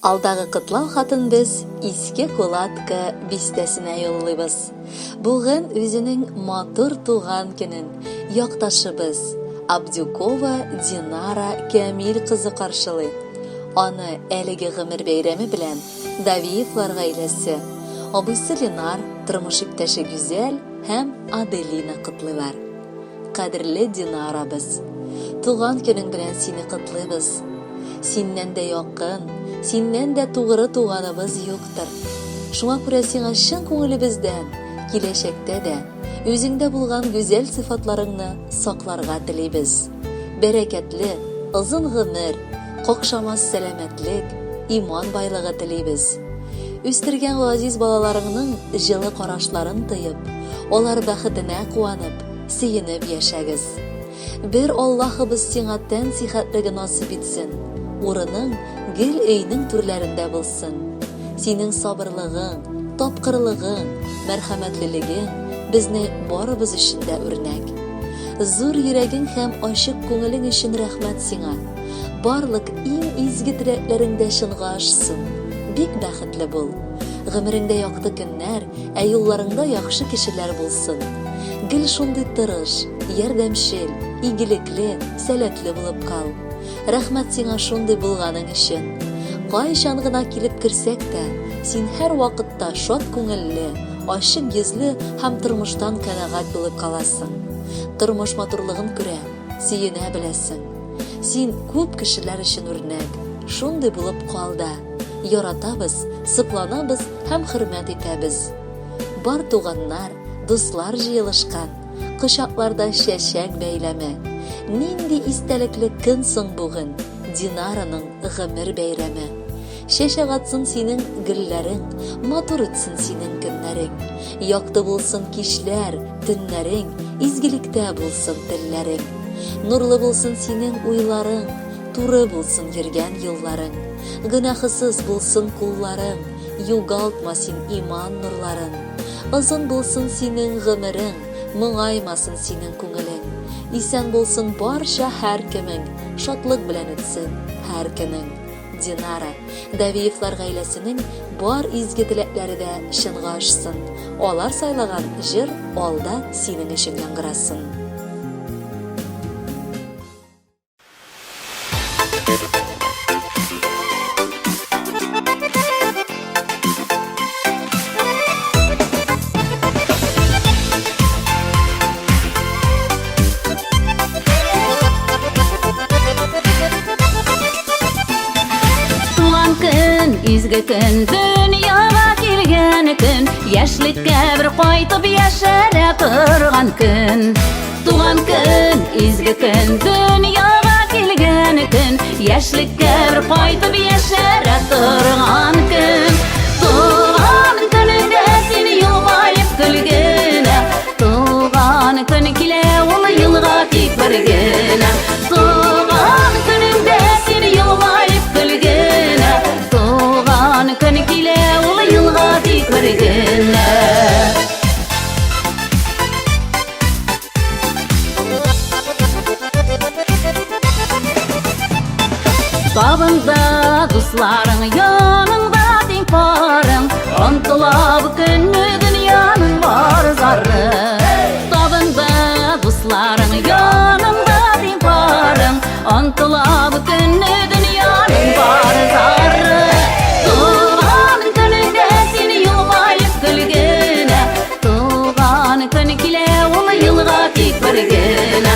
Алдагы кытлау хатын без иске куладка бистәсенә юллыйбыз. Бүген үзенең матур туган көнен якташыбыз Абдюкова Динара Камил кызы каршылый. Аны әлеге гомер бәйрәме белән Давиевлар гаиләсе, абыйсы Ленар, тормыш иптәше Гүзәл һәм Аделина кытлыйлар. Кадерле Динарабыз, туган көнең белән сине кытлыйбыз. Синнән дә якын, синнән дә тугры туганыбыз юктыр. Шуңа күрә сиңа чын күңелебездән киләчәктә дә үзеңдә булган гүзәл сыйфатларыңны сакларга телибез. Бәрәкәтле, озын гомер, какшамас сәламәтлек, иман байлыгы телибез. Үстергән газиз балаларыңның җылы карашларын тыеп, алар бәхетенә куанып, сөенеп яшәгез. Бер Аллаһыбыз сиңа тән сихәтлеге насыйп итсен. Урының гел өйнең түрләрендә булсын. Синең сабырлыгың, тапкырлыгың, мәрхәмәтлелегең безне барыбыз өчен дә үрнәк. Зур йөрәгең һәм ачык күңелең өчен рәхмәт сиңа. Барлык иң изге теләкләреңдә чынга ашсын. Бик бәхетле бул. Гомереңдә якты көннәр, ә юлларыңда яхшы кешеләр булсын. Гел шундый тырыш, ярдәмчел, игелекле, сәләтле булып кал. Рәхмәт сиңа шундый булганың өчен. Кайчан гына килеп керсәк тә, син һәр вакытта шат күңелле, ачык йөзле һәм тормыштан канәгать булып каласың. Тормыш матурлыгын күрә, сөенә беләсең. Син күп кешеләр өчен үрнәк. Шундый булып кал да. Яратабыз, сыкланабыз һәм хөрмәт итәбез. Бар туганнар, дуслар җыелышкан, кочакларда чәчәк бәйләме. Нинди истәлекле көн соң бүген, Динараның гомер бәйрәме. Чәчәк атсын синең гөлләрең, матур үтсен синең көннәрең. Якты булсын кичләр, төннәрең, изгелектә булсын телләрең. Нурлы булсын синең уйларың, туры булсын йөргән юлларың. Гөнаһсыз булсын кулларың, югалтма син иман нурларын. Озын булсын синең гомерең, моңаймасын синең күңелең. Исән булсын барча һәр кемең, шатлык белән үтсен һәр көнең. Динара, Давиевлар гаиләсенең бар изге теләкләре дә чынга ашсын. Алар сайлаган җыр алда синең өчен яңгырасын. Изге көн, дөньяга килгән көн, яшьлеккә бер кайтып яшәрә торган көн. Туган көн, изге көн, дөньяга килгән көн, яшьлеккә бер кайтып яшәрә торган көн. Туган көнеңдә син елмаеп көлгәнә, туган көн килә ул елга тик бер генә. Туган көнеңдә син елмаеп көлгәнә, көн килә ул елга тик бер генә. Табында дусларың, яныңда тиң парың, онтыла бу көнне дөньяның бар зары. Табында дусларың, яныңда тиң парың, онтыла бу көнне дөньяның бар зары. Көн килә ул елга тик бер генә.